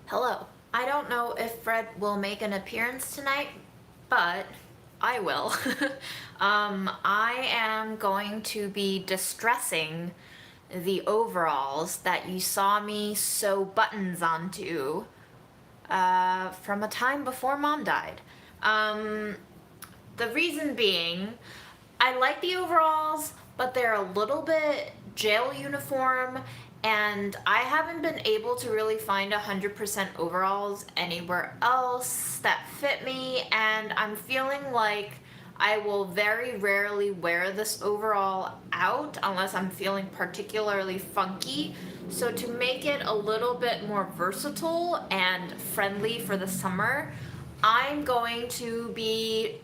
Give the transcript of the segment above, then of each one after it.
Hello. I don't know if Fred will make an appearance tonight, but I will. I am going to be distressing the overalls that you saw me sew buttons onto from a time before Mom died. Um, the reason being, I like the overalls, but they're a little bit jail uniform, and I haven't been able to really find 100% overalls anywhere else that fit me, and I'm feeling like I will very rarely wear this overall out unless I'm feeling particularly funky. So to make it a little bit more versatile and friendly for the summer, I'm going to be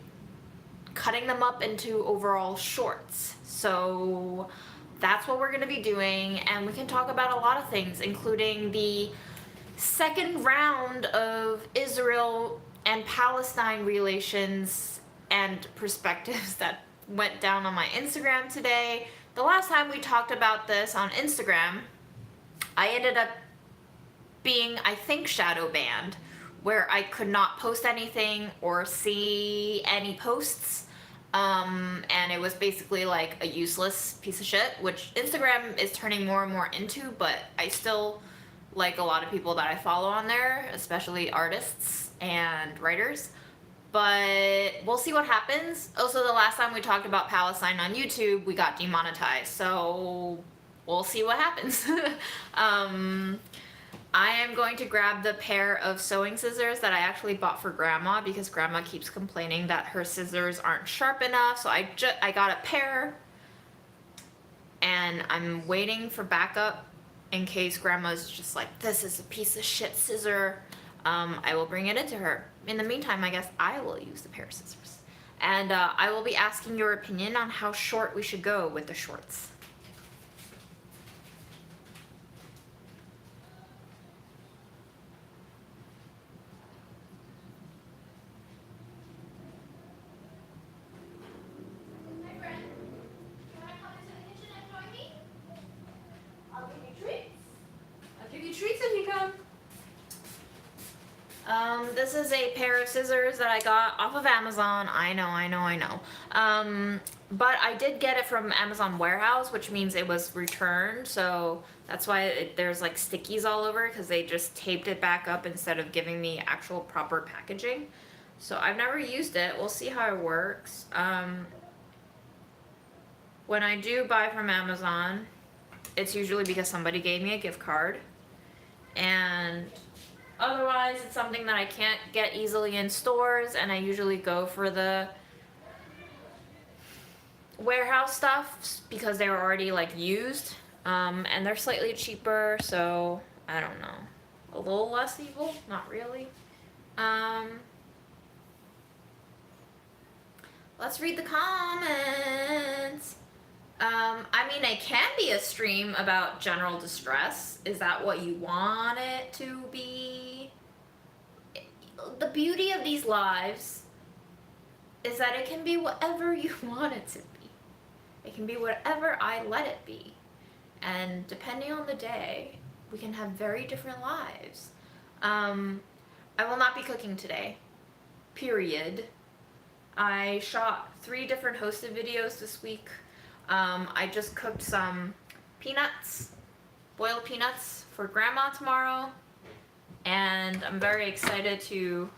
cutting them up into overall shorts. So that's what we're going to be doing, and we can talk about a lot of things, including the second round of Israel and Palestine relations and perspectives that went down on my Instagram today. The last time we talked about this on Instagram, I ended up being, I think, shadow banned, where I could not post anything or see any posts. And it was basically like a useless piece of shit, which Instagram is turning more and more into, but I still like a lot of people that I follow on there, especially artists and writers. But we'll see what happens. Also, the last time we talked about Palestine on YouTube, we got demonetized, so we'll see what happens. um, I am going to grab the pair of sewing scissors that I actually bought for Grandma because Grandma keeps complaining that her scissors aren't sharp enough. So I got a pair, and I'm waiting for backup in case Grandma's just like, this is a piece of shit scissor. I will bring it into her. In the meantime, I guess I will use the pair of scissors. And I will be asking your opinion on how short we should go with the shorts. Treats if you come. This is a pair of scissors that I got off of Amazon. I know. But I did get it from Amazon Warehouse, which means it was returned. So that's why there's like stickies all over, because they just taped it back up instead of giving me actual proper packaging. So I've never used it. We'll see how it works. When I do buy from Amazon, it's usually because somebody gave me a gift card. And otherwise, it's something that I can't get easily in stores, and I usually go for the warehouse stuff because they're already like used, and they're slightly cheaper, so I don't know. A little less evil? Not really. Let's read the comments. I mean, it can be a stream about general distress. Is that what you want it to be? The beauty of these lives is that it can be whatever you want it to be. It can be whatever I let it be. And depending on the day, we can have very different lives. I will not be cooking today. Period. I shot 3 different hosted videos this week. I just cooked some peanuts, boiled peanuts for Grandma tomorrow, and I'm very excited to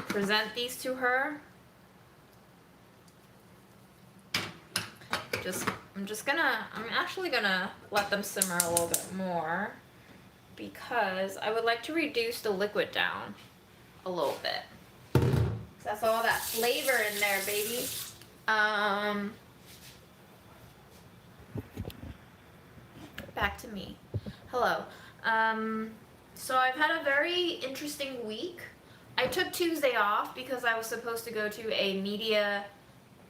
present these to her. I'm actually gonna let them simmer a little bit more because I would like to reduce the liquid down a little bit. That's all that flavor in there, baby. Back to me. Hello. So I've had a very interesting week. I took Tuesday off because I was supposed to go to a media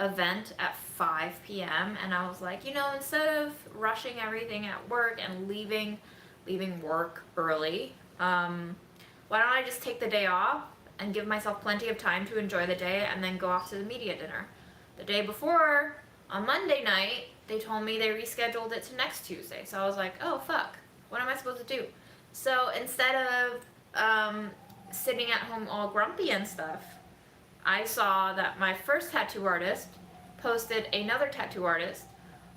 event at 5 p.m. and I was like, instead of rushing everything at work and leaving work early, why don't I just take the day off and give myself plenty of time to enjoy the day and then go off to the media dinner. The day before, on Monday night, they told me they rescheduled it to next Tuesday. So I was like, oh fuck, what am I supposed to do? So instead of sitting at home all grumpy and stuff, I saw that my first tattoo artist posted another tattoo artist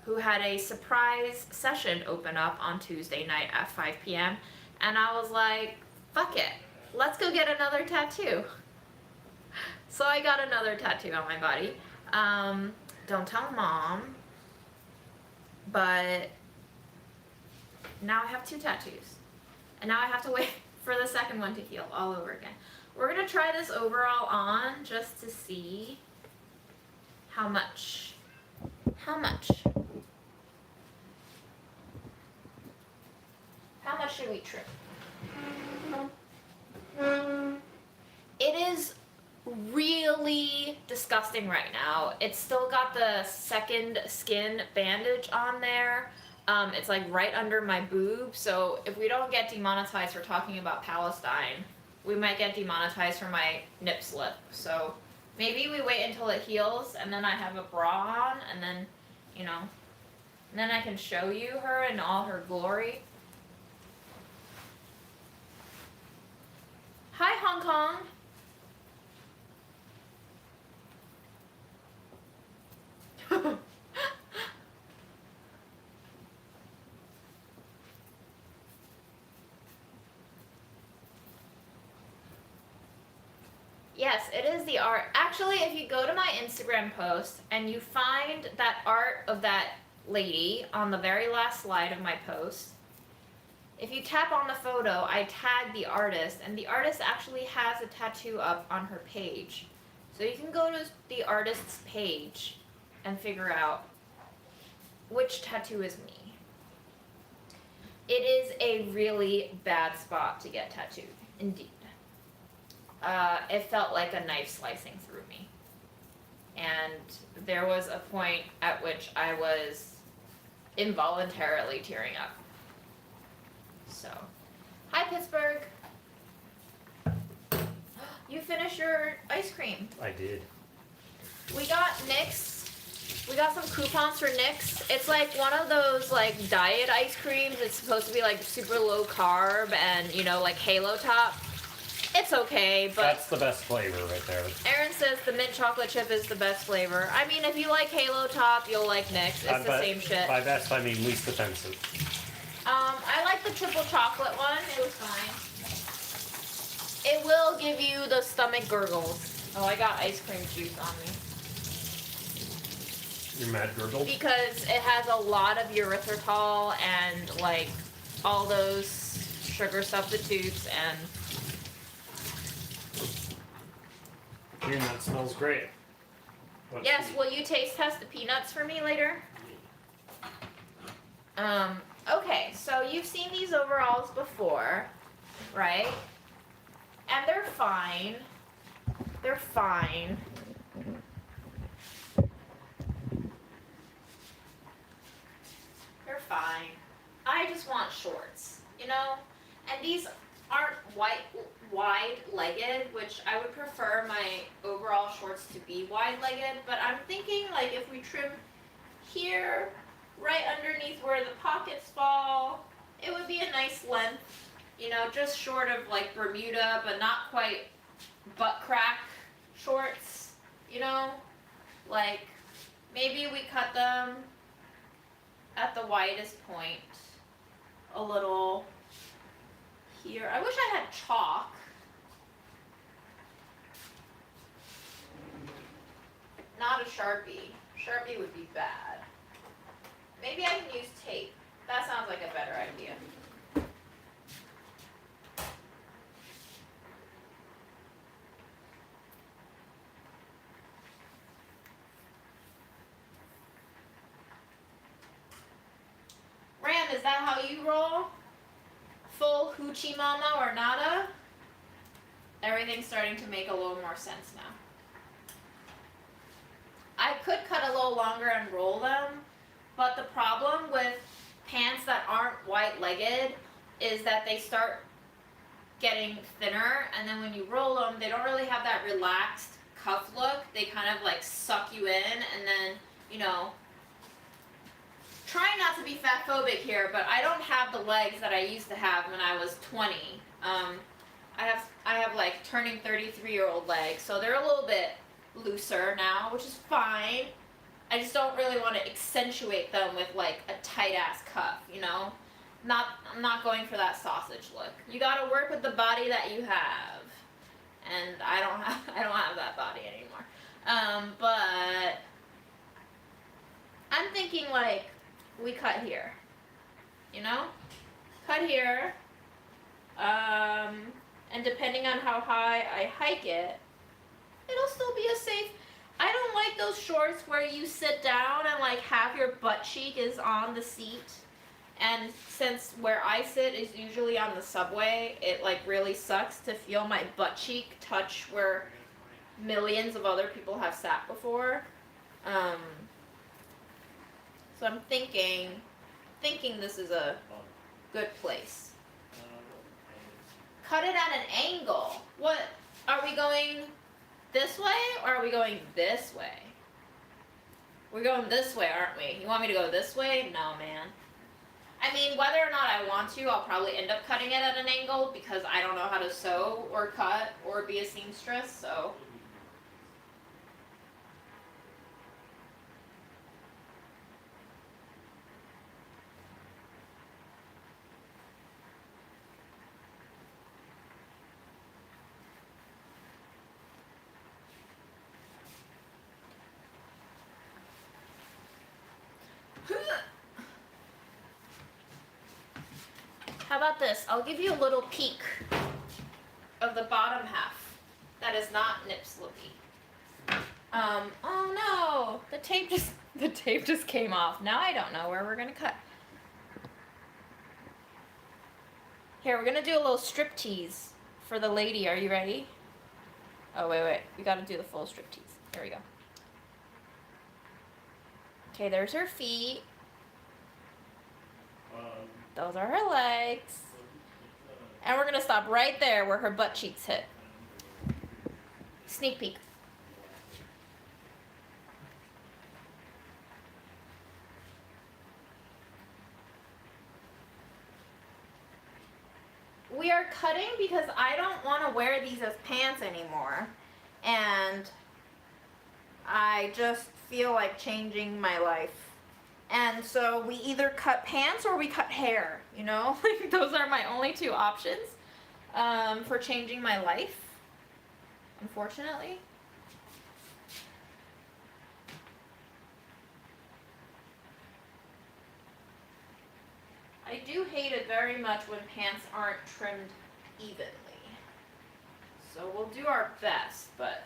who had a surprise session open up on Tuesday night at 5 p.m. And I was like, fuck it, let's go get another tattoo. So I got another tattoo on my body. Don't tell mom, but now I have 2 tattoos. And now I have to wait for the second one to heal all over again. We're gonna try this overall on just to see how much. How much should we trim? It is really disgusting right now. It's still got the second skin bandage on there. It's like right under my boob, so if we don't get demonetized for talking about Palestine, we might get demonetized for my nip slip. So maybe we wait until it heals and then I have a bra on and then, you know, and then I can show you her in all her glory. Hi, Hong Kong. Yes, it is the art. Actually, if you go to my Instagram post and you find that art of that lady on the very last slide of my post, if you tap on the photo, I tag the artist, and the artist actually has a tattoo up on her page. So you can go to the artist's page and figure out which tattoo is me. It is a really bad spot to get tattooed, indeed. It felt like a knife slicing through me. And there was a point at which I was involuntarily tearing up. So, hi Pittsburgh. You finished your ice cream. I did. We got Nick's. We got some coupons for Nick's. It's like one of those like diet ice creams. It's supposed to be like super low carb and, you know, like Halo Top. It's okay, but That's the best flavor right there. Aaron says the mint chocolate chip is the best flavor. I mean, if you like Halo Top, you'll like Nick's. It's the same shit. By best, I mean least offensive. I like the triple chocolate one. It was fine. It will give you the stomach gurgles. Oh, I got ice cream juice on me. You're mad gurgle? Because it has a lot of erythritol and like all those sugar substitutes and That smells great. yes, will you taste test the peanuts for me later? Okay, so you've seen these overalls before, right? And they're fine. They're fine. They're fine. I just want shorts, you know? And these aren't wide-legged, which I would prefer my overall shorts to be wide-legged, but I'm thinking like if we trim here, right underneath where the pockets fall, it would be a nice length, you know, just short of like Bermuda, but not quite butt crack shorts, you know? Like, maybe we cut them at the widest point a little here. I wish I had chalk. Not a Sharpie. Sharpie would be bad. Maybe I can use tape. That sounds like a better idea. Rand, is that how you roll? Full hoochie mama or nada? Everything's starting to make a little more sense now. I could cut a little longer and roll them, but the problem with pants that aren't wide-legged is that they start getting thinner, and then when you roll them, they don't really have that relaxed cuff look. They kind of like suck you in, and then, you know, trying not to be fat phobic here, but I don't have the legs that I used to have when I was 20. I have like turning 33-year-old legs, so they're a little bit looser now, which is fine. I just don't really want to accentuate them with like a tight ass cuff, you know? I'm not going for that sausage look. You gotta work with the body that you have. And I don't have that body anymore. But I'm thinking like we cut here. You know? Cut here. And depending on how high I hike it, it'll still be a safe. I don't like those shorts where you sit down and like half your butt cheek is on the seat. And since where I sit is usually on the subway, it like really sucks to feel my butt cheek touch where millions of other people have sat before. So I'm thinking this is a good place. Cut it at an angle. What, are we going this way or are we going this way? We're going this way, aren't we? You want me to go this way? No, man. I mean, whether or not I want to, I'll probably end up cutting it at an angle because I don't know how to sew or cut or be a seamstress, so. How about this? I'll give you a little peek of the bottom half that is not nip slippy. Oh no, the tape just came off. Now I don't know where we're gonna cut. Here, we're gonna do a little strip tease for the lady. Are you ready? Oh wait, we gotta do the full strip tease. Here we go. Okay, there's her feet. Those are her legs. And we're gonna stop right there where her butt cheeks hit. Sneak peek. We are cutting because I don't want to wear these as pants anymore. And I just feel like changing my life. And so we either cut pants or we cut hair, you know? Like those are my only two options for changing my life, unfortunately. I do hate it very much when pants aren't trimmed evenly. So we'll do our best, but...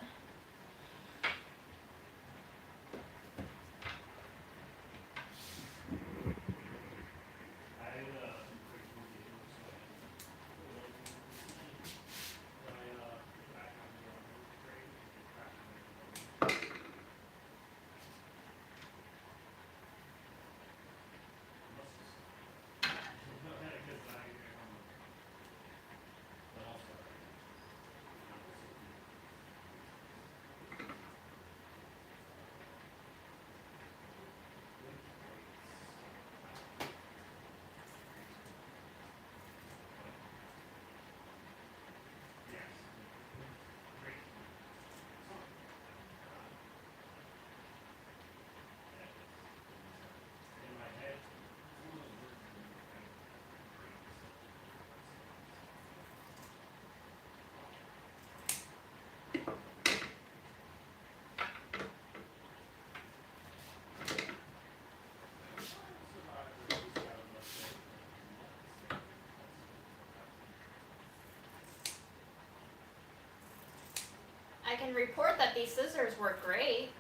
I can report that these scissors work great.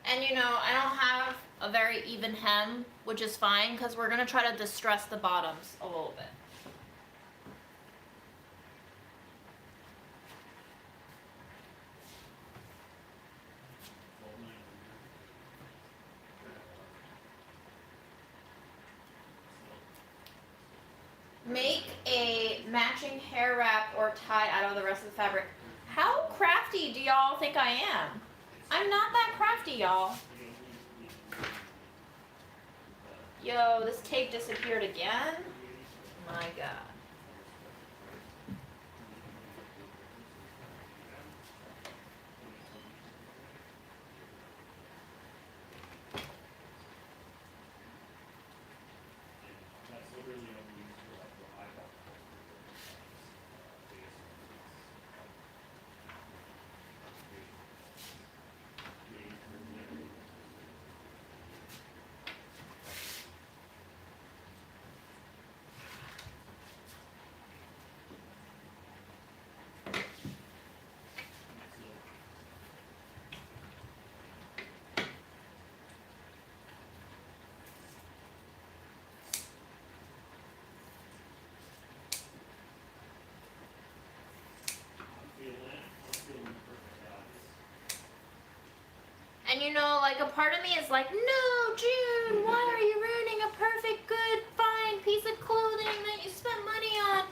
And you know, I don't have a very even hem, which is fine because we're going to try to distress the bottoms a little bit. Make a matching hair wrap or tie out of the rest of the fabric. How crafty do y'all think I am? I'm not that crafty, y'all. Yo, this tape disappeared again? My god. And you know, like a part of me is like, no, June, why are you ruining a perfect, good, fine piece of clothing that you spent money on?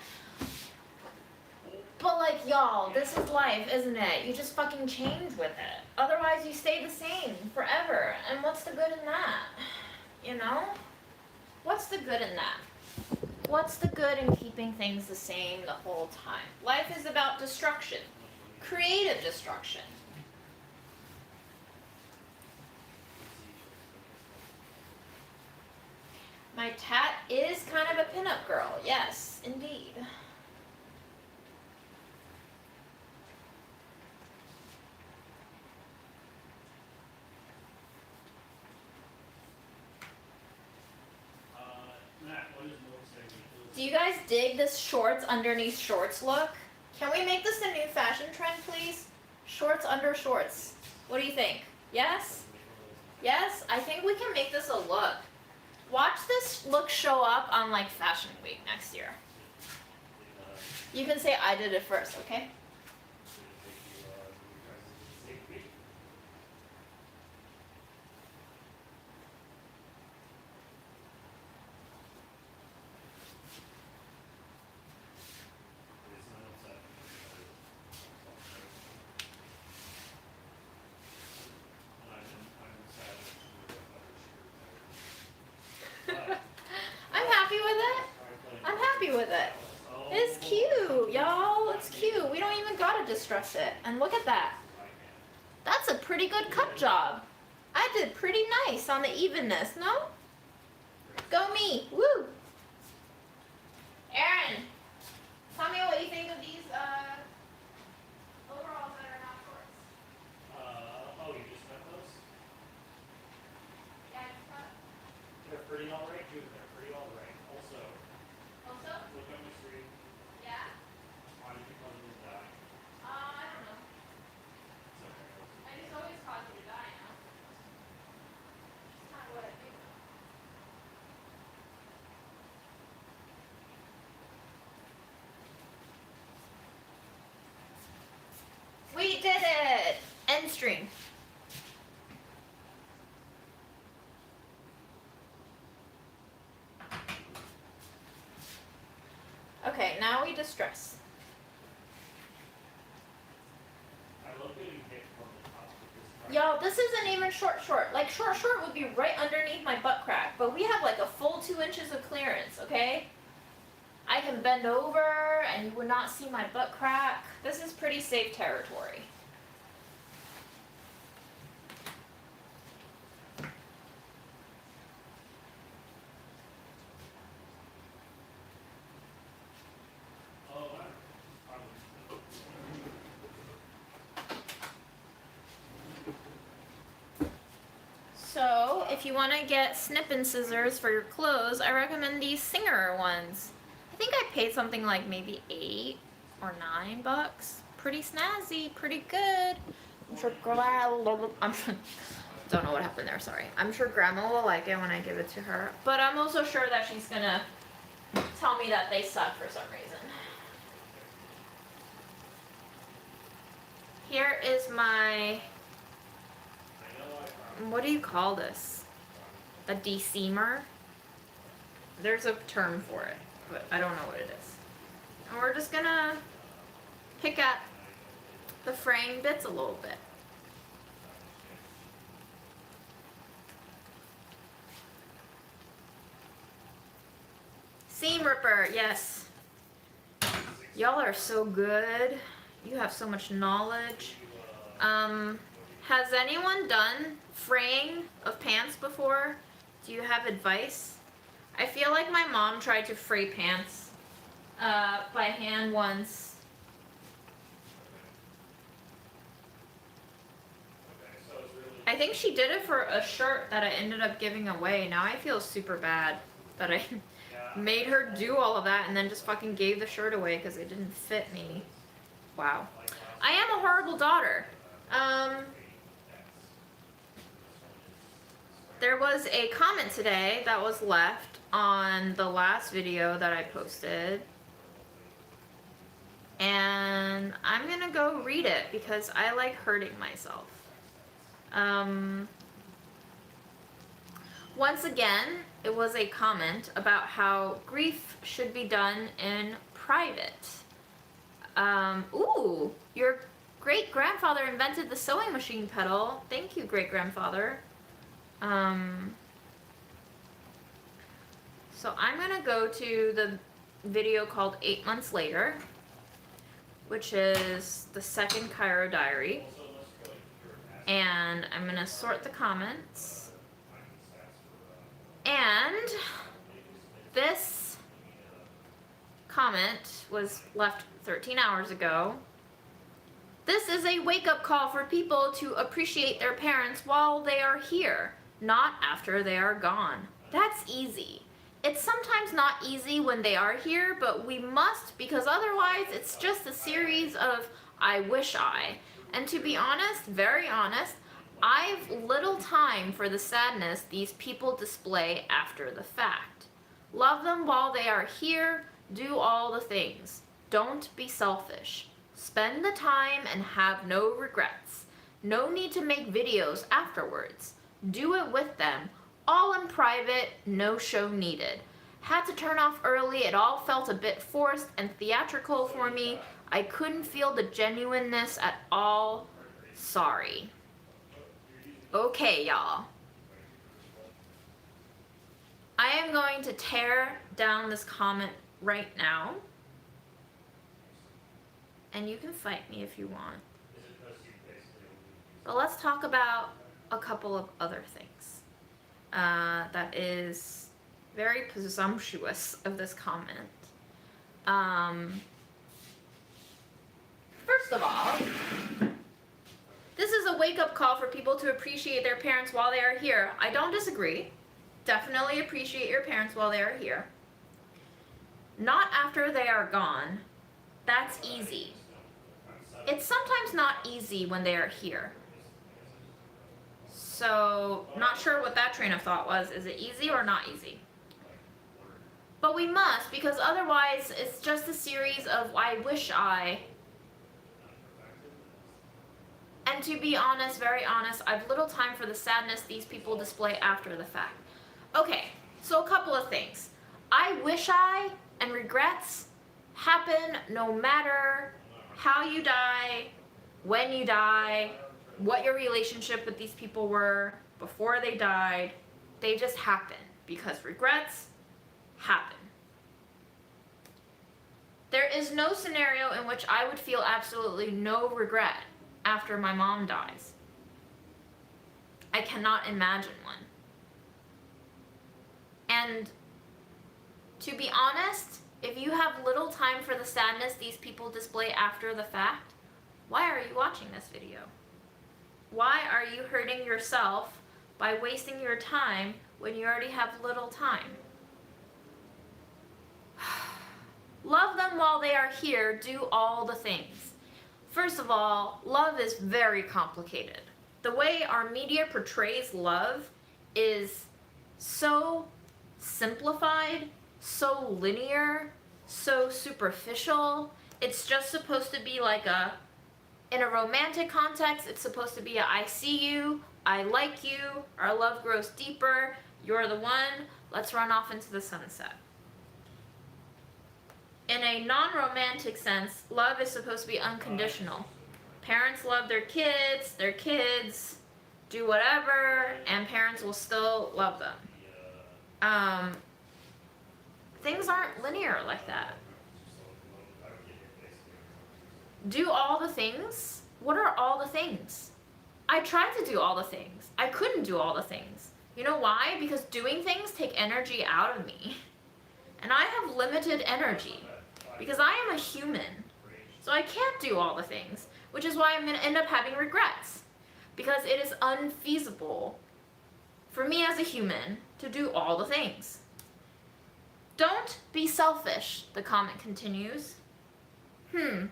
But like, y'all, this is life, isn't it? You just fucking change with it. Otherwise, you stay the same forever. And what's the good in that? You know? What's the good in that? What's the good in keeping things the same the whole time? Life is about destruction. Creative destruction. My tat is kind of a pinup girl. Yes, indeed. Do you guys dig this shorts underneath shorts look? Can we make this a new fashion trend, please? Shorts under shorts. What do you think? Yes? Yes? I think we can make this a look. Watch this look show up on like Fashion Week next year. You can say I did it first, okay? I'm happy with it. I'm happy with it. It's cute, y'all. It's cute. We don't even gotta distress it. And look at that. That's a pretty good cut job. I did pretty nice on the evenness, no? Go me. Woo! Aaron, tell me what you think of these overalls that are not shorts. Oh, you just got those? Yeah, I just got. They're pretty alright, dude. They're pretty alright. Also, Also? look on the screen. Yeah? Why did you call them to die? I don't know. It's okay. I just always cause you to die now. It's kind of what I do. We did it! End stream. Okay, now we distress. I love getting hit from the top because Y'all, this isn't even short. Like short would be right underneath my butt crack, but we have like a full 2 inches of clearance, okay? I can bend over and you would not see my butt crack. This is pretty safe territory. oh, I'm So, if you want to get snip-in scissors for your clothes, I recommend these Singer ones. I think I paid something like maybe $8 or $9. Pretty snazzy, pretty good. I'm sure don't know what happened there, sorry. I'm sure Grandma will like it when I give it to her. But I'm also sure that she's gonna tell me that they suck for some reason. Here is my, what do you call this? A de-seamer? There's a term for it, but I don't know what it is. just gonna pick at the fraying bits a little bit. Seam Ripper, yes. Y'all are so good. You have so much knowledge. Has anyone done fraying of pants before? Do you have advice? I feel like my mom tried to fray pants by hand once. I think she did it for a shirt that I ended up giving away. Now I feel super bad that I made her do all of that and then just fucking gave the shirt away because it didn't fit me. Wow. I am a horrible daughter. There was a comment today that was left on the last video that I posted. And I'm gonna go read it because I like hurting myself. Once again, it was a comment about how grief should be done in private. Ooh, your great-grandfather invented the sewing machine pedal. Thank you, great-grandfather. So I'm gonna go to the video called 8 Months Later, which is the second Cairo Diary. And I'm gonna sort the comments. And this comment was left 13 hours ago. This is a wake-up call for people to appreciate their parents while they are here, not after they are gone. That's easy. It's sometimes not easy when they are here, but we must, because otherwise it's just a series of I wish I. And to be honest, very honest, I've little time for the sadness these people display after the fact. Love them while they are here, do all the things. Don't be selfish. Spend the time and have no regrets. No need to make videos afterwards. Do it with them, all in private, no show needed. Had to turn off early, it all felt a bit forced and theatrical for me. I couldn't feel the genuineness at all. Sorry. Okay, y'all. I am going to tear down this comment right now. And you can fight me if you want. But let's talk about a couple of other things. That is very presumptuous of this comment. First of all, this is a wake-up call for people to appreciate their parents while they are here. I don't disagree. Definitely appreciate your parents while they are here. Not after they are gone. That's easy. It's sometimes not easy when they are here. So, not sure what that train of thought was. Is it easy or not easy? But we must, because otherwise it's just a series of I wish I. And to be honest, very honest, I've little time for the sadness these people display after the fact. Okay, so a couple of things. I wish I and regrets happen no matter how you die, when you die, what your relationship with these people were before they died. They just happen because regrets happen. There is no scenario in which I would feel absolutely no regret after my mom dies. I cannot imagine one. And to be honest, if you have little time for the sadness these people display after the fact, why are you watching this video? Why are you hurting yourself by wasting your time when you already have little time? Love them while they are here, do all the things. First of all, love is very complicated. The way our media portrays love is so simplified, so linear, so superficial. It's just supposed to be like in a romantic context, it's supposed to be a I see you, I like you, our love grows deeper, you're the one, let's run off into the sunset. in a non-romantic sense, love is supposed to be unconditional. Parents love their kids do whatever, and parents will still love them. Things aren't linear like that. Do all the things? What are all the things? I tried to do all the things. I couldn't do all the things. You know why? Because doing things take energy out of me. And I have limited energy. Because I am a human. So I can't do all the things. Which is why I'm going to end up having regrets. Because it is unfeasible for me as a human to do all the things. Don't be selfish, the comment continues. I'm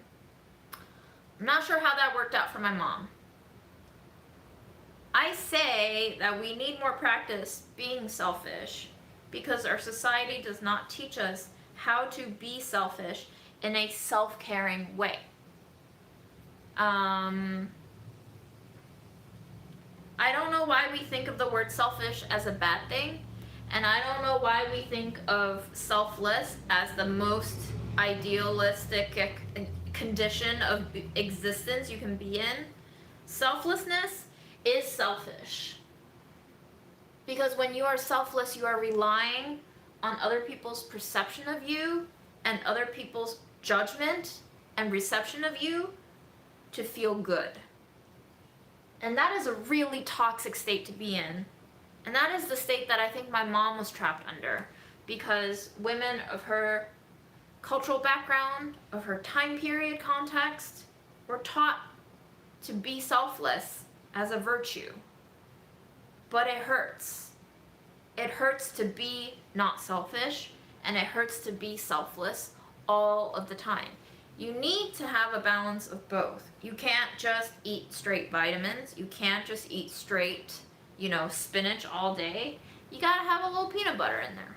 not sure how that worked out for my mom. I say that we need more practice being selfish because our society does not teach us how to be selfish in a self-caring way. I don't know why we think of the word selfish as a bad thing, and I don't know why we think of selfless as the most idealistic condition of existence you can be in. Selflessness is selfish. Because when you are selfless, you are relying on other people's perception of you and other people's judgment and reception of you to feel good. And that is a really toxic state to be in. And that is the state that I think my mom was trapped under. Because women of her cultural background, of her time period context, were taught to be selfless as a virtue. But it hurts. It hurts to be not selfish, and it hurts to be selfless all of the time. You need to have a balance of both. You can't just eat straight vitamins. You can't just eat straight, spinach all day. You gotta have a little peanut butter in there.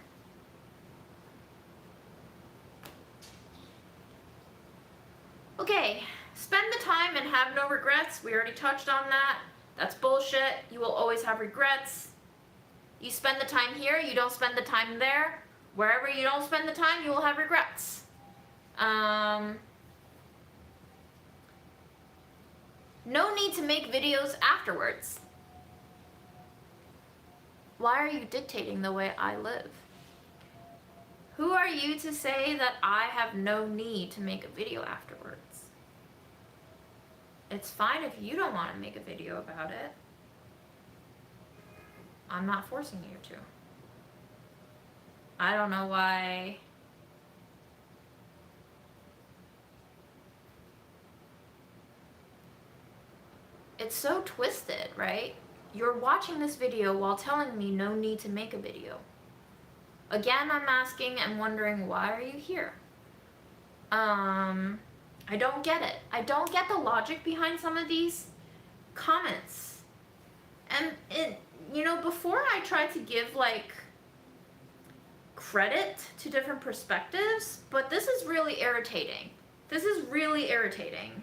Okay, spend the time and have no regrets. We already touched on that. That's bullshit. You will always have regrets. You spend the time here, you don't spend the time there. Wherever you don't spend the time, you will have regrets. No need to make videos afterwards. Why are you dictating the way I live? Who are you to say that I have no need to make a video afterwards? It's fine if you don't want to make a video about it. I'm not forcing you to. I don't know why. It's so twisted, right? You're watching this video while telling me no need to make a video. Again, I'm asking and wondering, why are you here? I don't get it. I don't get the logic behind some of these comments. And before I try to give credit to different perspectives, but this is really irritating. This is really irritating.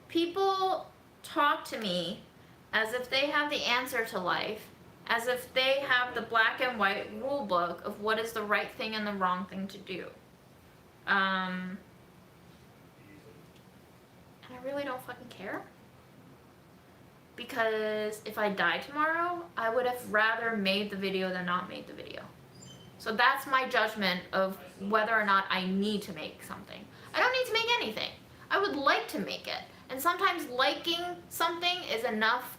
People talk to me as if they have the answer to life, as if they have the black and white rule book of what is the right thing and the wrong thing to do. And I really don't fucking care. Because if I die tomorrow, I would have rather made the video than not made the video. So that's my judgment of whether or not I need to make something. I don't need to make anything. I would like to make it. And sometimes liking something is enough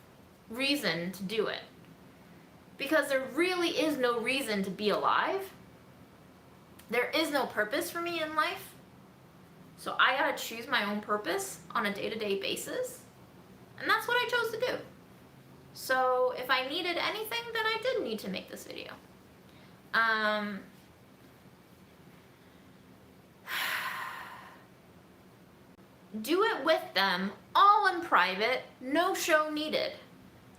reason to do it. Because there really is no reason to be alive. There is no purpose for me in life. So I gotta choose my own purpose on a day-to-day basis. And that's what I chose to do. So if I needed anything, then I did need to make this video. Do it with them, all in private, no show needed.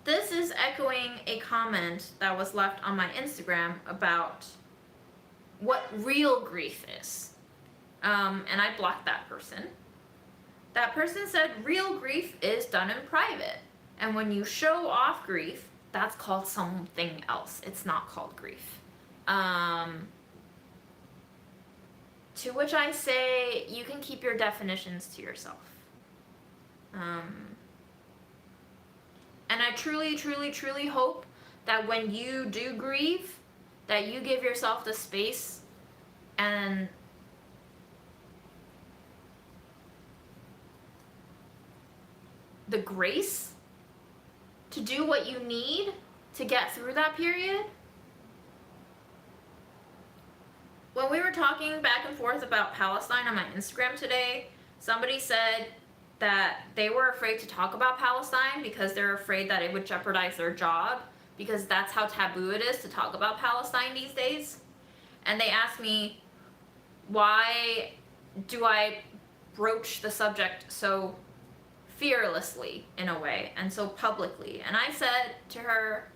This is echoing a comment that was left on my Instagram about what real grief is. And I blocked that person. That person said real grief is done in private. And when you show off grief, that's called something else. It's not called grief. To which I say, you can keep your definitions to yourself. And I truly, truly, truly hope that when you do grieve, that you give yourself the space and the grace to do what you need to get through that period. When we were talking back and forth about Palestine on my Instagram today, somebody said that they were afraid to talk about Palestine because they're afraid that it would jeopardize their job, because that's how taboo it is to talk about Palestine these days. And they asked me, why do I broach the subject so fearlessly, in a way, and so publicly? And I said to her,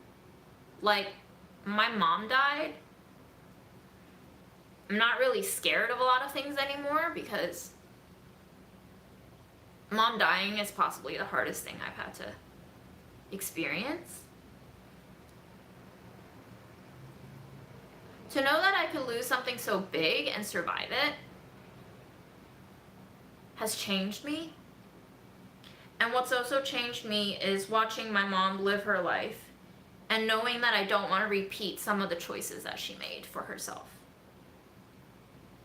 like, my mom died. I'm not really scared of a lot of things anymore, because mom dying is possibly the hardest thing I've had to experience. To know that I could lose something so big and survive it has changed me. And what's also changed me is watching my mom live her life and knowing that I don't want to repeat some of the choices that she made for herself.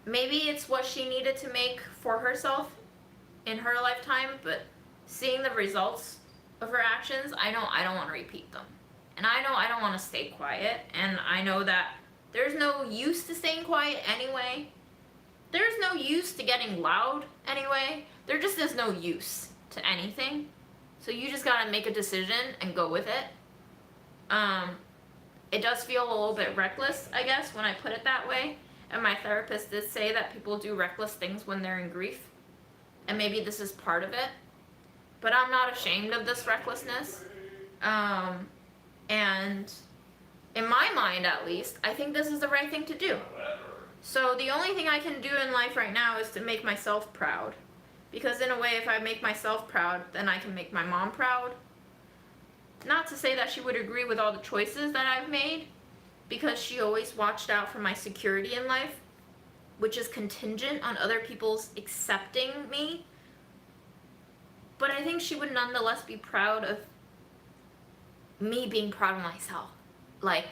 Maybe it's what she needed to make for herself in her lifetime, but seeing the results of her actions, I know I don't want to repeat them. And I know I don't want to stay quiet, and I know that there's no use to staying quiet anyway. There's no use to getting loud anyway. There just is no use to anything. So you just gotta make a decision and go with it. It does feel a little bit reckless, I guess, when I put it that way. And my therapist did say that people do reckless things when they're in grief. And maybe this is part of it. But I'm not ashamed of this recklessness. And in my mind, at least, I think this is the right thing to do. So the only thing I can do in life right now is to make myself proud. Because in a way, if I make myself proud, then I can make my mom proud. Not to say that she would agree with all the choices that I've made, because she always watched out for my security in life, which is contingent on other people's accepting me. But I think she would nonetheless be proud of me being proud of myself. Like,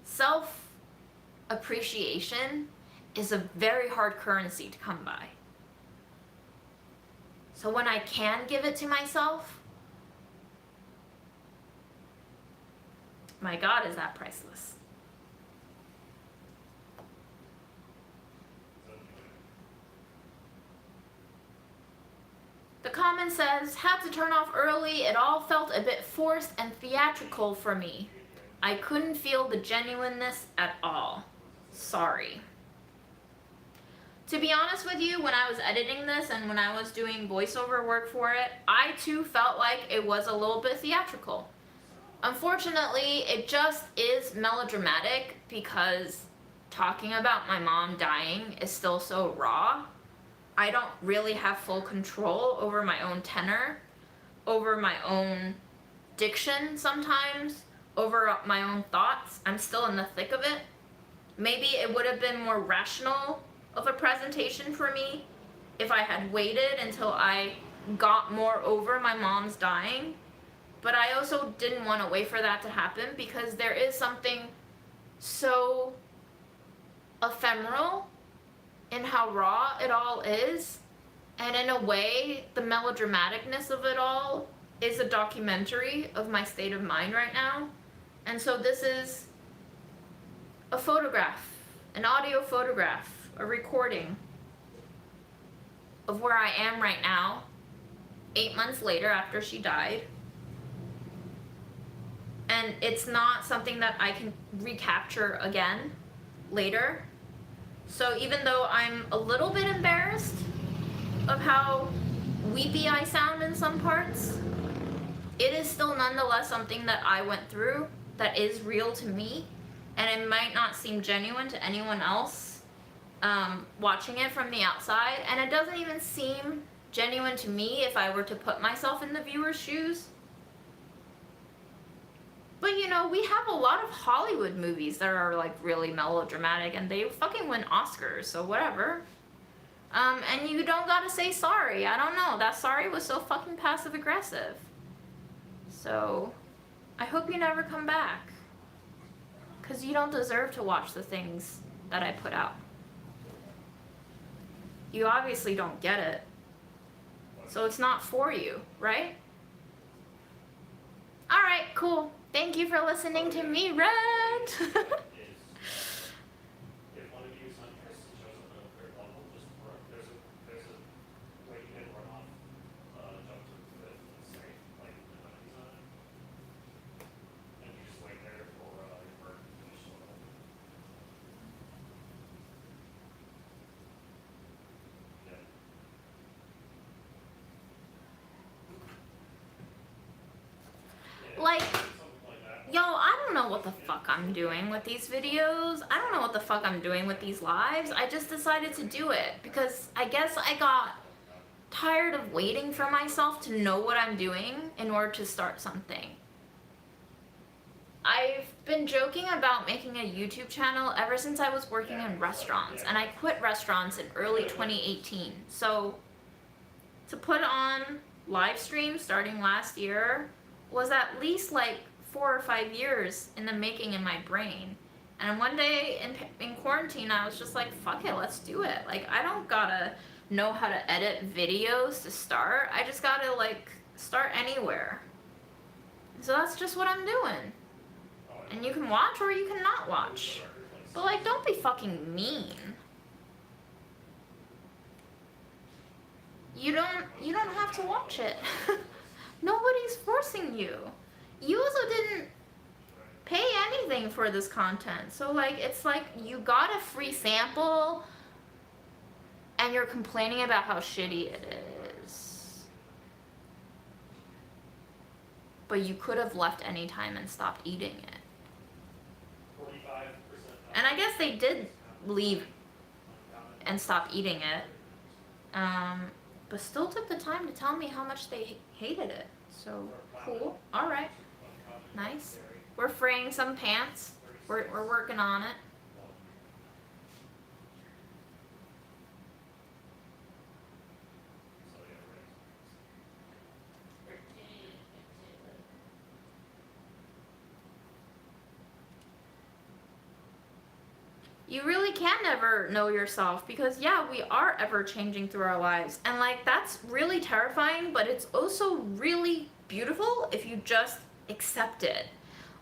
self-appreciation is a very hard currency to come by. So when I can give it to myself, my God, is that priceless. The comment says, had to turn off early. It all felt a bit forced and theatrical for me. I couldn't feel the genuineness at all. Sorry. To be honest with you, when I was editing this and when I was doing voiceover work for it, I too felt like it was a little bit theatrical. Unfortunately, it just is melodramatic because talking about my mom dying is still so raw. I don't really have full control over my own tenor, over my own diction sometimes, over my own thoughts. I'm still in the thick of it. Maybe it would have been more rational of a presentation for me if I had waited until I got more over my mom's dying. But I also didn't want to wait for that to happen, because there is something so ephemeral in how raw it all is. And in a way, the melodramaticness of it all is a documentary of my state of mind right now. And so this is a photograph, an audio photograph, a recording of where I am right now, 8 months later after she died. And it's not something that I can recapture again later. So even though I'm a little bit embarrassed of how weepy I sound in some parts, it is still nonetheless something that I went through that is real to me, and it might not seem genuine to anyone else watching it from the outside, and it doesn't even seem genuine to me if I were to put myself in the viewer's shoes. But you know, we have a lot of Hollywood movies that are like really melodramatic and they fucking win Oscars, so whatever. And you don't gotta say sorry. I don't know. That sorry was so fucking passive aggressive. So, I hope you never come back. Because you don't deserve to watch the things that I put out. You obviously don't get it. So it's not for you, right? Alright, cool. Thank you for listening to me, Red! Is, if one of you is Huntress and shows up at a third level, just run. There's a way you can run off, jump to the fifth and say, like, the enemies on it. And you just wait there for, your bird to finish the level. Yeah. Yeah, Like, something like that. yo, I don't know what the fuck I'm doing with these videos. I don't know what the fuck I'm doing with these lives. I just decided to do it because I guess I got tired of waiting for myself to know what I'm doing in order to start something. I've been joking about making a YouTube channel ever since I was working in restaurants, and I quit restaurants in early 2018. So, to put on live streams starting last year was at least like 4 or 5 years in the making in my brain. And one day in quarantine, I was just like, fuck it, let's do it. Like, I don't gotta know how to edit videos to start. I just gotta, like, start anywhere. So that's just what I'm doing. And you can watch or you can not watch. But, like, don't be fucking mean. You don't have to watch it. Nobody's forcing you. You also didn't pay anything for this content. So like it's like you got a free sample and you're complaining about how shitty it is. But you could have left any time and stopped eating it. 45%. And I guess they did leave and stop eating it. But still took the time to tell me how much they hated it. So cool. All right. Nice. We're fraying some pants. We're working on it. You really can never know yourself because yeah, we are ever changing through our lives. And like that's really terrifying, but it's also really beautiful if you just accept it.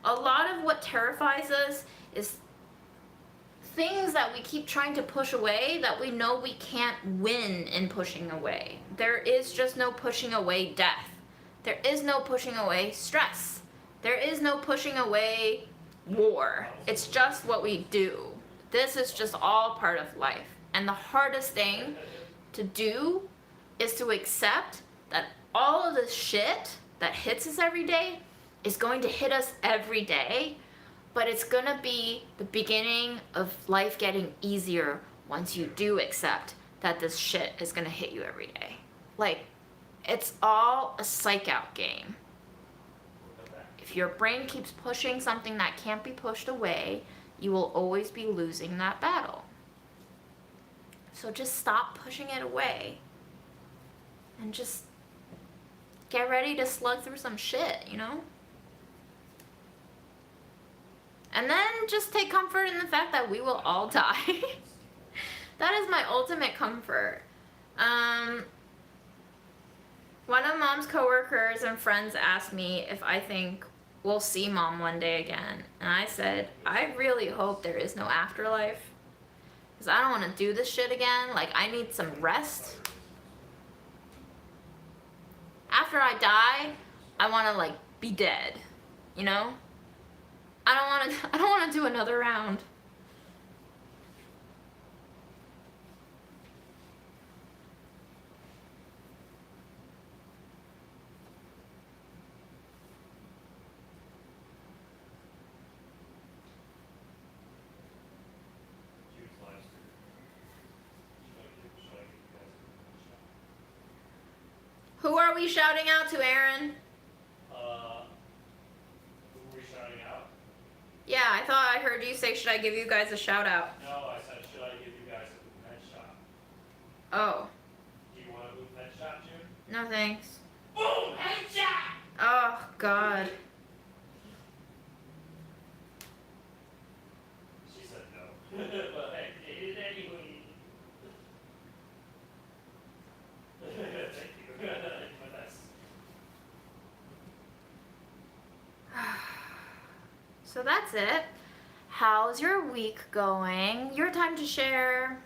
A lot of what terrifies us is things that we keep trying to push away that we know we can't win in pushing away. There is just no pushing away death. There is no pushing away stress. There is no pushing away war. It's just what we do. This is just all part of life. And the hardest thing to do is to accept that all of this shit that hits us every day is going to hit us every day, but it's gonna be the beginning of life getting easier once you do accept that this shit is gonna hit you every day. Like, it's all a psych out game. If your brain keeps pushing something that can't be pushed away, you will always be losing that battle. So just stop pushing it away and just get ready to slug through some shit, you know? And then just take comfort in the fact that we will all die. That is my ultimate comfort. One of Mom's coworkers and friends asked me if I think we'll see Mom one day again. And I said, I really hope there is no afterlife. Because I don't want to do this shit again. Like, I need some rest. After I die, I want to, like, be dead. You know? I don't want to do another round. Who are we shouting out to, Aaron? Who are we shouting do you say should I give you guys a shout out? No, I said, should I give you guys a boot med shot? Oh, Do you want a boot med shot, June? no thanks. Boom! Headshot! Oh God. She said no. But I did it anyway. Thank you. But that's So that's it. How's your week going? Your time to share.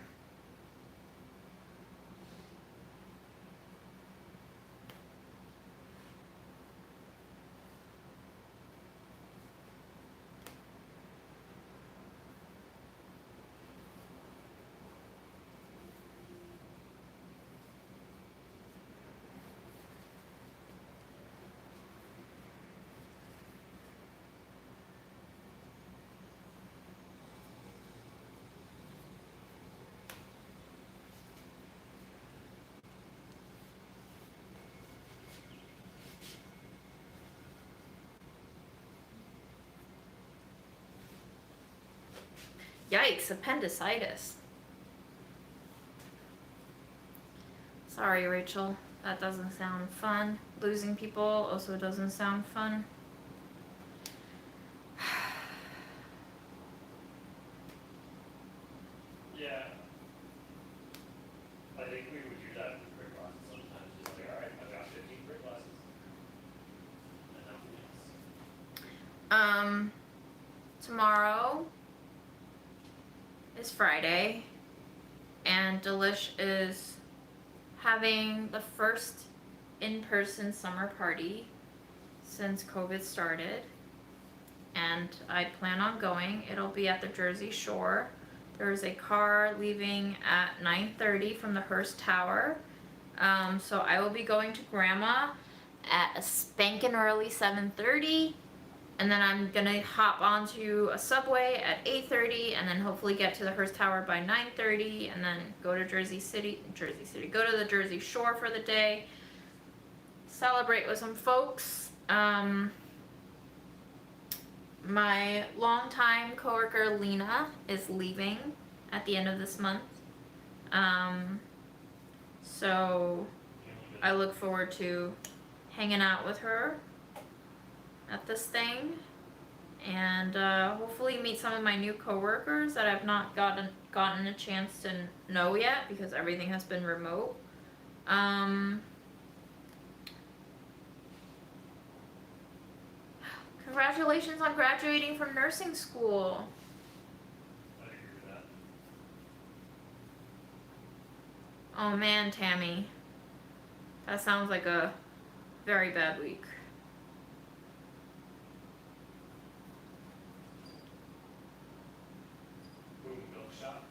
Yikes, appendicitis. Sorry, Rachel. That doesn't sound fun. Losing people also doesn't sound fun. yeah. I think we would do that with crit classes sometimes. Just like, alright, I've got 15 crit classes. And nothing else. Tomorrow is Friday, and Delish is having the first in-person summer party since COVID started, and I plan on going. It'll be at the Jersey Shore. There's a car leaving at 9:30 from the Hearst Tower, so I will be going to Grandma at a spankin' early 7:30. And then I'm gonna hop onto a subway at 8:30, and then hopefully get to the Hearst Tower by 9:30, and then go to go to the Jersey Shore for the day, celebrate with some folks. My longtime coworker Lena is leaving at the end of this month, so I look forward to hanging out with her at this thing, and hopefully meet some of my new coworkers that I've not gotten a chance to know yet because everything has been remote. Congratulations on graduating from nursing school. I agree with that. Oh man, Tammy, that sounds like a very bad week. Boom, milk shot.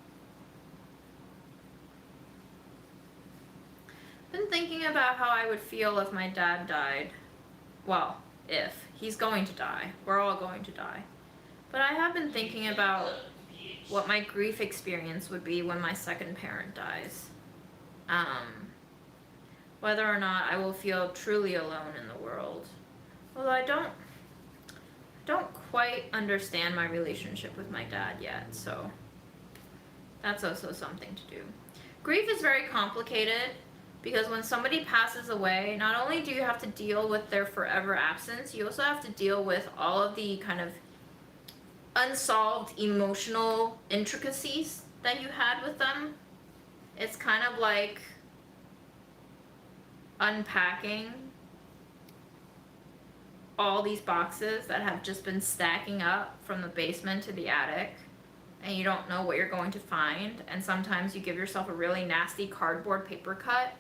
Been thinking about how I would feel if my dad died. Well, if. He's going to die. We're all going to die. But I have been thinking about what my grief experience would be when my second parent dies. Whether or not I will feel truly alone in the world. Although I don't quite understand my relationship with my dad yet, so that's also something to do. Grief is very complicated because when somebody passes away, not only do you have to deal with their forever absence, you also have to deal with all of the kind of unsolved emotional intricacies that you had with them. It's kind of like unpacking all these boxes that have just been stacking up from the basement to the attic, and you don't know what you're going to find, and sometimes you give yourself a really nasty cardboard paper cut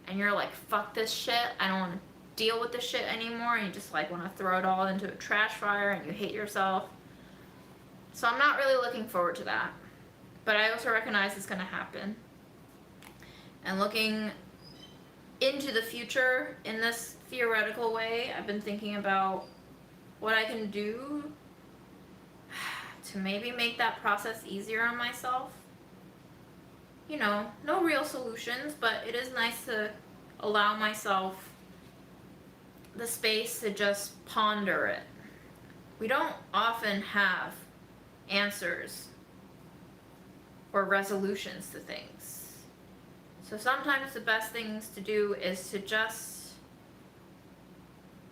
and you're like, fuck this shit, I don't want to deal with this shit anymore, and you just like want to throw it all into a trash fire and you hate yourself. So I'm not really looking forward to that, but I also recognize it's going to happen. And looking into the future in this theoretical way, I've been thinking about what I can do to maybe make that process easier on myself. You know, no real solutions, but it is nice to allow myself the space to just ponder it. We don't often have answers or resolutions to things. So sometimes the best things to do is to just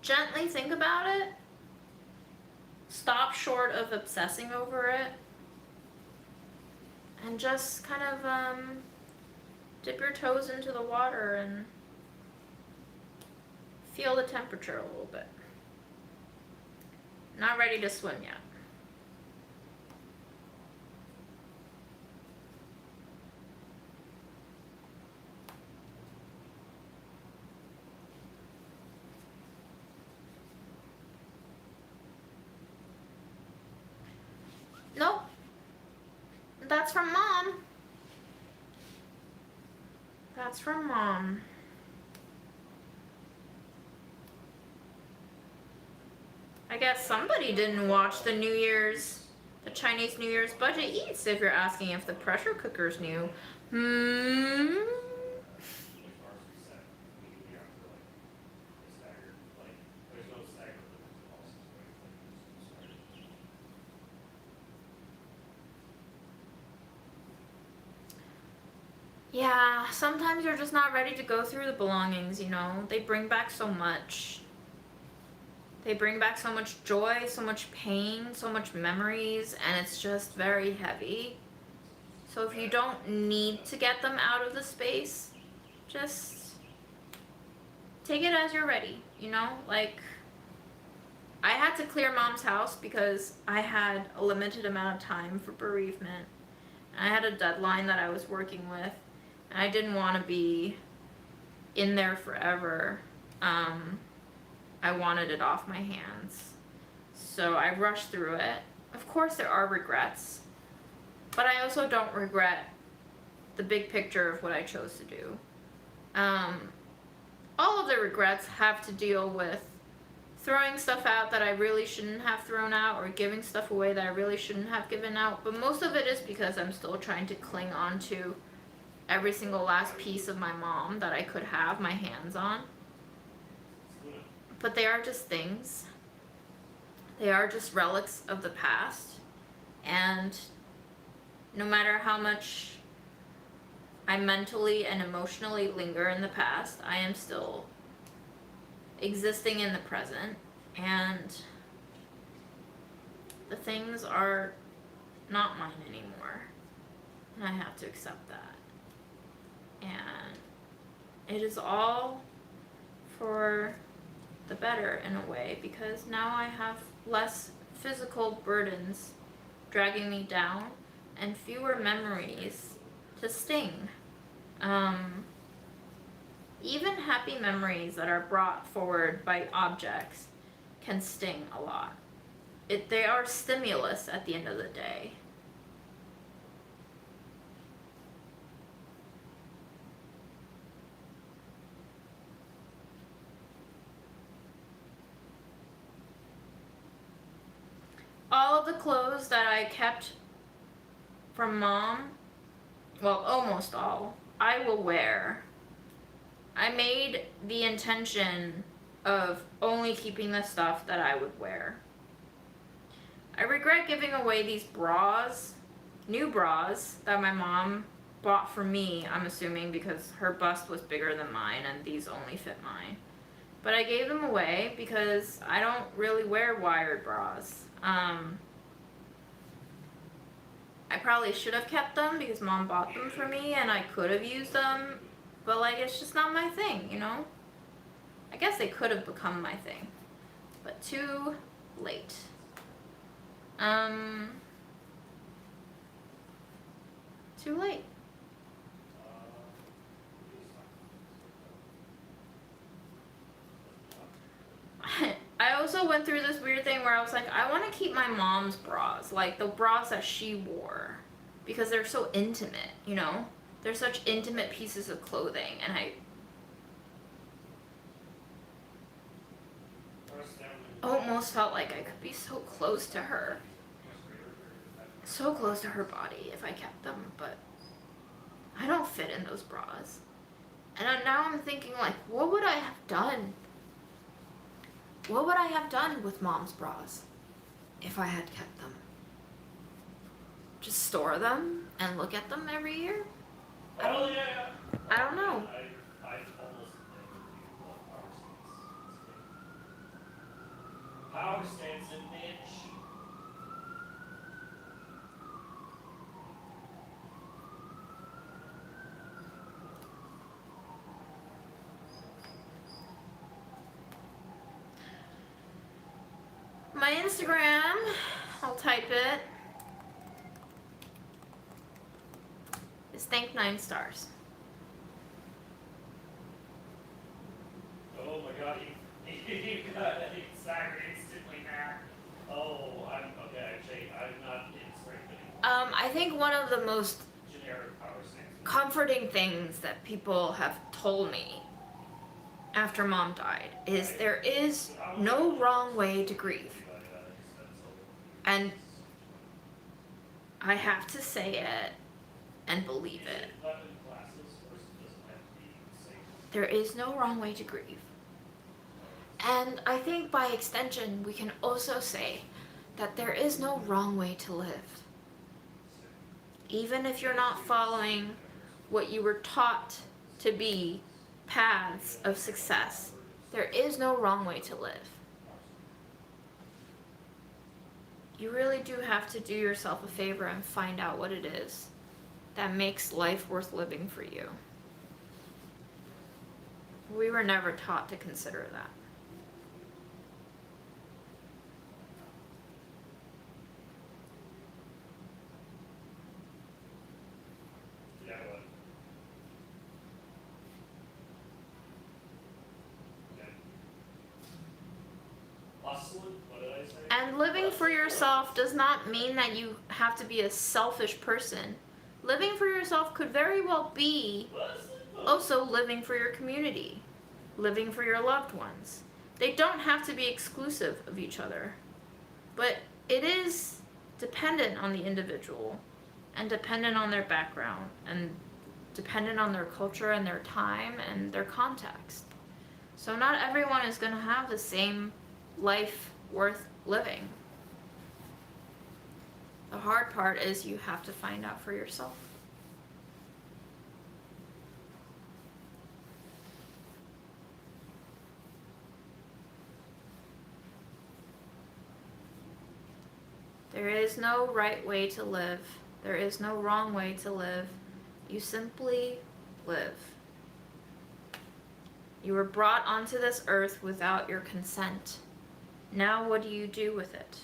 gently think about it, stop short of obsessing over it, and just kind of dip your toes into the water and feel the temperature a little bit. Not ready to swim yet. Nope. That's from Mom. That's from Mom. I guess somebody didn't watch the Chinese New Year's budget eats if you're asking if the pressure cooker's new. Like ours is set, we have to like staggered, like there's no staggered policies, right? Like, it's staggered. Yeah, sometimes you're just not ready to go through the belongings, you know? They bring back so much. They bring back so much joy, so much pain, so much memories, and it's just very heavy. So if you don't need to get them out of the space, just take it as you're ready, you know? Like, I had to clear Mom's house because I had a limited amount of time for bereavement. I had a deadline that I was working with, and I didn't want to be in there forever. I wanted it off my hands. So I rushed through it. Of course there are regrets, but I also don't regret the big picture of what I chose to do. All of the regrets have to deal with throwing stuff out that I really shouldn't have thrown out, or giving stuff away that I really shouldn't have given out, but most of it is because I'm still trying to cling on to every single last piece of my mom that I could have my hands on. But they are just things. They are just relics of the past. And no matter how much I mentally and emotionally linger in the past, I am still existing in the present. And the things are not mine anymore. And I have to accept that. And it is all for the better in a way, because now I have less physical burdens dragging me down and fewer memories to sting. Even happy memories that are brought forward by objects can sting a lot. They are stimulus at the end of the day. All of the clothes that I kept from Mom, well, almost all, I will wear. I made the intention of only keeping the stuff that I would wear. I regret giving away these bras, new bras, that my mom bought for me, I'm assuming because her bust was bigger than mine and these only fit mine. But I gave them away because I don't really wear wired bras. I probably should have kept them because Mom bought them for me and I could have used them, but like, it's just not my thing, you know? I guess they could have become my thing, but too late. Too late. I also went through this weird thing where I was like, I want to keep my mom's bras, like the bras that she wore, because they're so intimate, you know? They're such intimate pieces of clothing, and I almost felt like I could be so close to her. So close to her body if I kept them, but I don't fit in those bras. And now I'm thinking, like, what would I have done? What would I have done with Mom's bras if I had kept them? just store them and look at them every year? Oh, yeah. I don't know. I almost never do power stance. Power stance and bitch. My Instagram, I'll type it, is thank 9 stars. Oh my god, you got Saturday instantly now. Oh, I'm not in strength anymore. I think one of the most Generic power stance. comforting things that people have told me after Mom died is there is no wrong way to grieve. And I have to say it and believe it. There is no wrong way to grieve. And I think by extension, we can also say that there is no wrong way to live. Even if you're not following what you were taught to be paths of success, there is no wrong way to live. You really do have to do yourself a favor and find out what it is that makes life worth living for you. We were never taught to consider that. Yeah, what? Okay. Hustling? What did I say? And living for yourself does not mean that you have to be a selfish person. Living for yourself could very well be also living for your community, living for your loved ones. They don't have to be exclusive of each other, but it is dependent on the individual and dependent on their background and dependent on their culture and their time and their context. So not everyone is going to have the same life worth living. The hard part is you have to find out for yourself. There is no right way to live. There is no wrong way to live. You simply live. You were brought onto this earth without your consent. Now what do you do with it?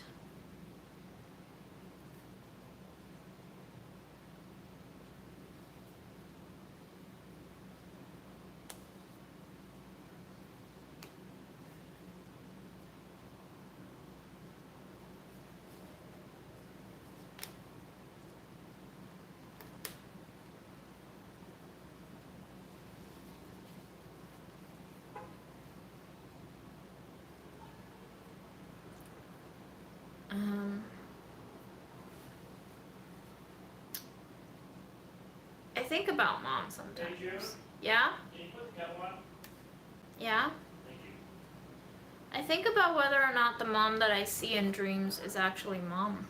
I think about Mom Hey, sometimes. June, Yeah? can you put the kettle on? Yeah? Thank you. I think about whether or not the mom that I see in dreams is actually Mom.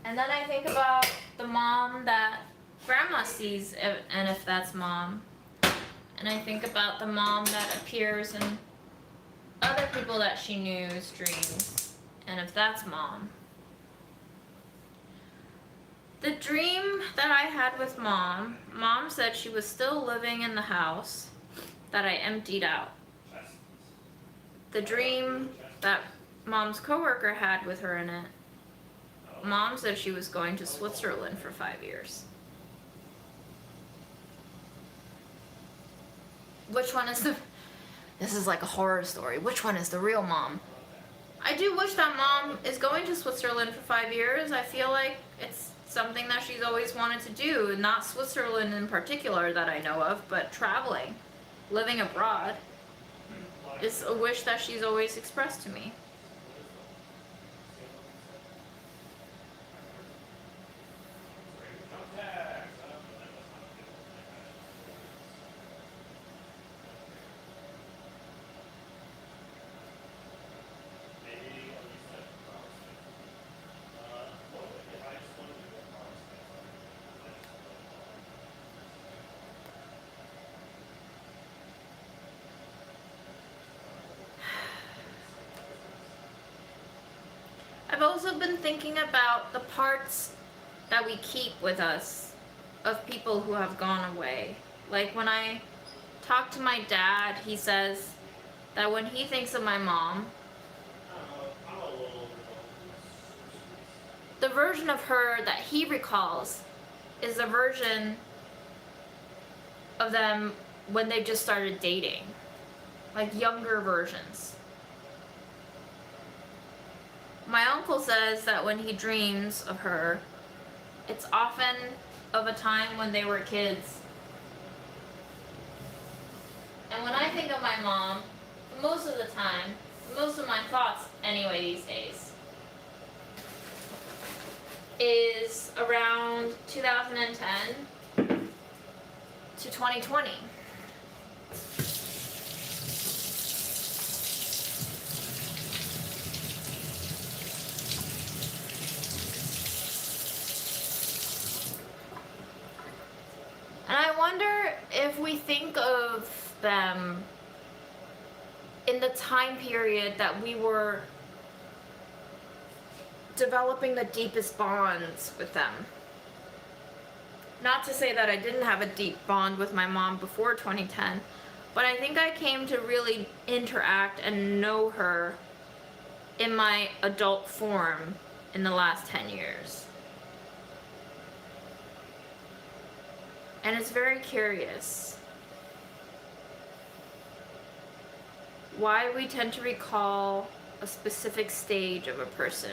And then I think about the mom that Grandma sees, and if that's Mom. And I think about the mom that appears in other people that she knew's dreams, and if that's Mom. The dream that I had with Mom said she was still living in the house that I emptied out. The dream that Mom's coworker had with her in it, Mom said she was going to Switzerland for 5 years. Which one is the... This is like a horror story. Which one is the real Mom? I do wish that Mom is going to Switzerland for 5 years. I feel like it's something that she's always wanted to do. Not Switzerland in particular that I know of, but traveling, living abroad. It's a wish that she's always expressed to me. I've also been thinking about the parts that we keep with us of people who have gone away. Like when I talk to my dad, he says that when he thinks of my mom, the version of her that he recalls is the version of them when they just started dating, like younger versions. My uncle says that when he dreams of her, it's often of a time when they were kids. And when I think of my mom, most of the time, most of my thoughts anyway these days, is around 2010 to 2020. And I wonder if we think of them in the time period that we were developing the deepest bonds with them. Not to say that I didn't have a deep bond with my mom before 2010, but I think I came to really interact and know her in my adult form in the last 10 years. And it's very curious why we tend to recall a specific stage of a person.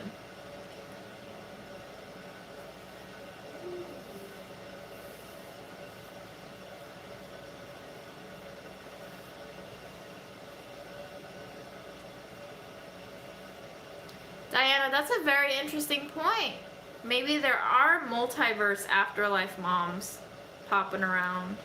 Diana, that's a very interesting point. Maybe there are multiverse afterlife moms popping around.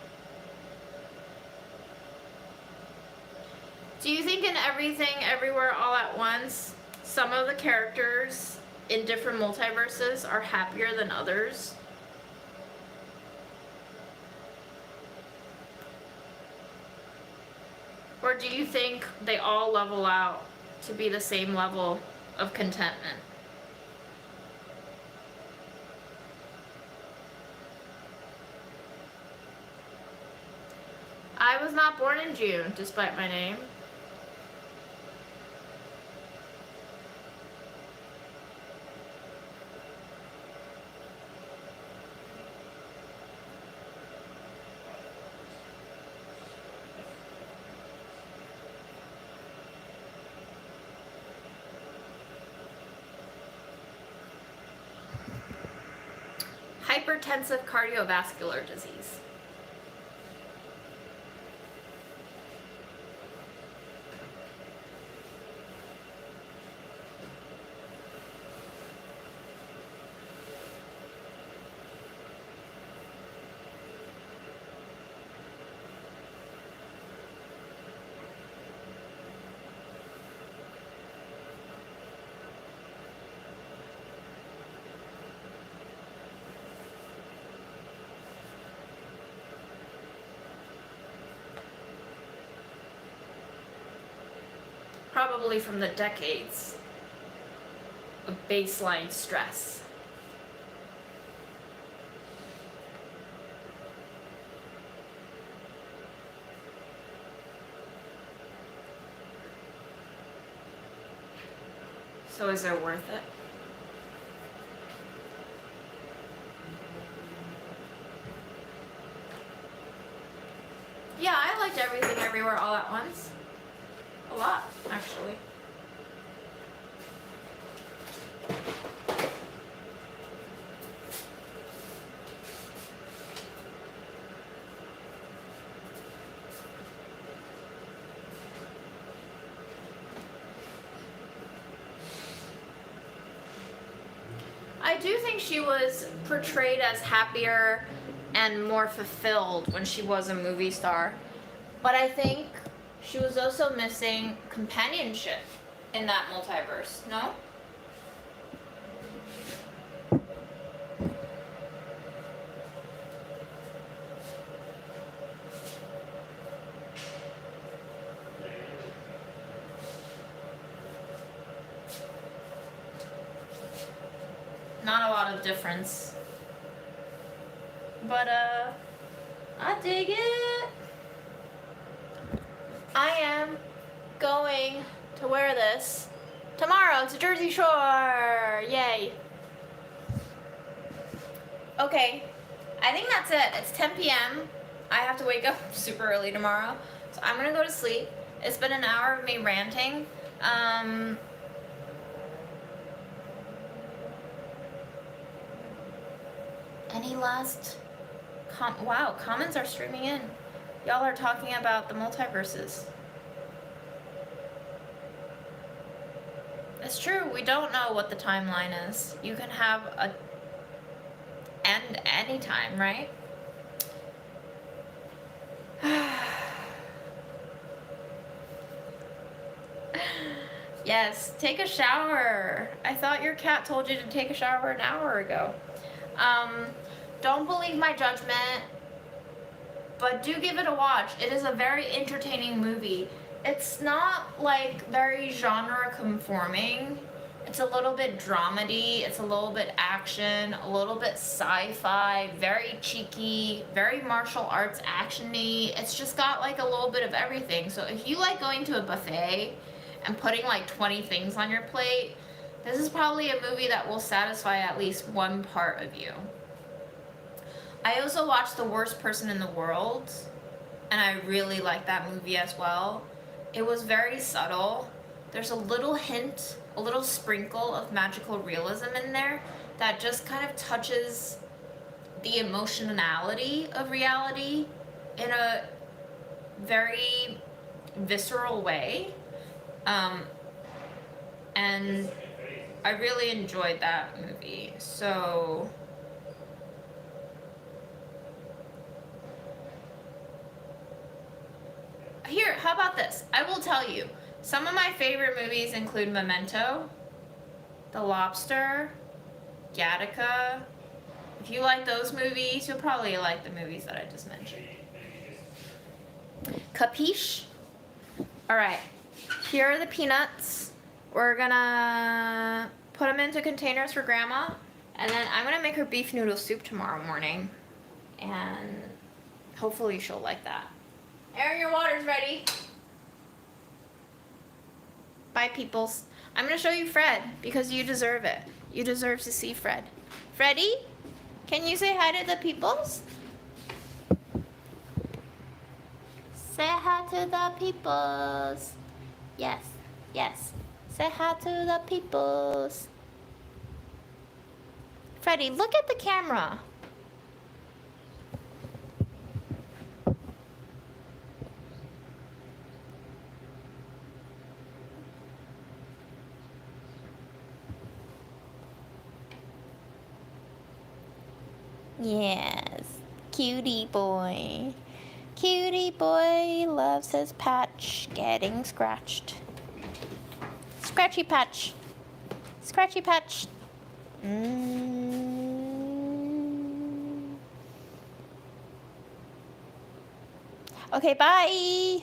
Do you think in Everything Everywhere All at Once, some of the characters in different multiverses are happier than others? Or do you think they all level out to be the same level of contentment? I was not born in June, despite my name. Hypertensive cardiovascular disease. Probably from the decades of baseline stress. So is it worth it? Yeah, I liked Everything Everywhere All at Once. A lot, actually. I do think she was portrayed as happier and more fulfilled when she was a movie star. But I think she was also missing companionship in that multiverse, no? Not a lot of difference. But I dig it. I am going to wear this tomorrow to Jersey Shore. Yay. Okay, I think that's it. It's 10 p.m. I have to wake up super early tomorrow, so I'm gonna go to sleep. It's been an hour of me ranting. Any last wow, comments are streaming in. Y'all are talking about the multiverses. It's true, we don't know what the timeline is. You can have a end anytime, right? Yes, take a shower. I thought your cat told you to take a shower an hour ago. Don't believe my judgment, but do give it a watch. It is a very entertaining movie. It's not like very genre conforming. It's a little bit dramedy, it's a little bit action, a little bit sci-fi, very cheeky, very martial arts action-y. It's just got like a little bit of everything. So if you like going to a buffet and putting like 20 things on your plate, this is probably a movie that will satisfy at least one part of you. I also watched The Worst Person in the World, and I really liked that movie as well. It was very subtle. There's a little hint, a little sprinkle of magical realism in there that just kind of touches the emotionality of reality in a very visceral way. And I really enjoyed that movie. So here, how about this? I will tell you. Some of my favorite movies include Memento, The Lobster, Gattaca. If you like those movies, you'll probably like the movies that I just mentioned. Capiche? Alright, here are the peanuts. We're gonna put them into containers for Grandma, and then I'm gonna make her beef noodle soup tomorrow morning, and hopefully she'll like that. Aaron, your water's ready. Bye, peoples. I'm gonna show you Fred because you deserve it. You deserve to see Fred. Freddy, can you say hi to the peoples? Say hi to the peoples. Yes, yes. Say hi to the peoples. Freddy, look at the camera. Yes, cutie boy. Cutie boy loves his patch getting scratched. Scratchy patch. Scratchy patch. Okay, bye.